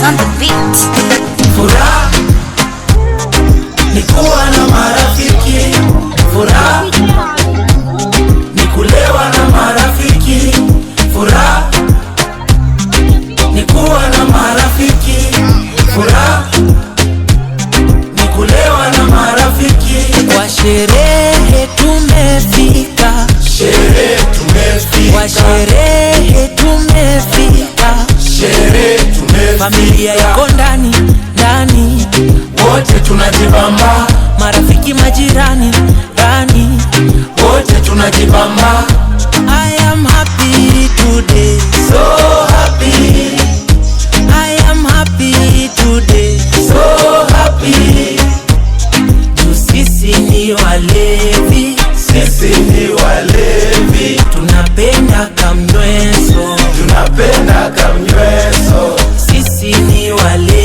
on the beat. Furaha ni kuwa na marafiki, furaha ni kulewa na marafiki, furaha ni kuwa na marafiki, furaha ni kulewa na marafiki. Kwa sherehe tumefika, sherehe tumefika, kwa sherehe tumefika, sherehe tumefika. Familia iko ndani ndani, wote tunajibamba, marafiki majirani ndani, wote tunajibamba. I am happy today, So happy, I am happy today, so happy. Sisi ni walevi, Sisi ni walevi, tunapenda kamnyweso, tunapenda kamnyweso. sisi ni walevi.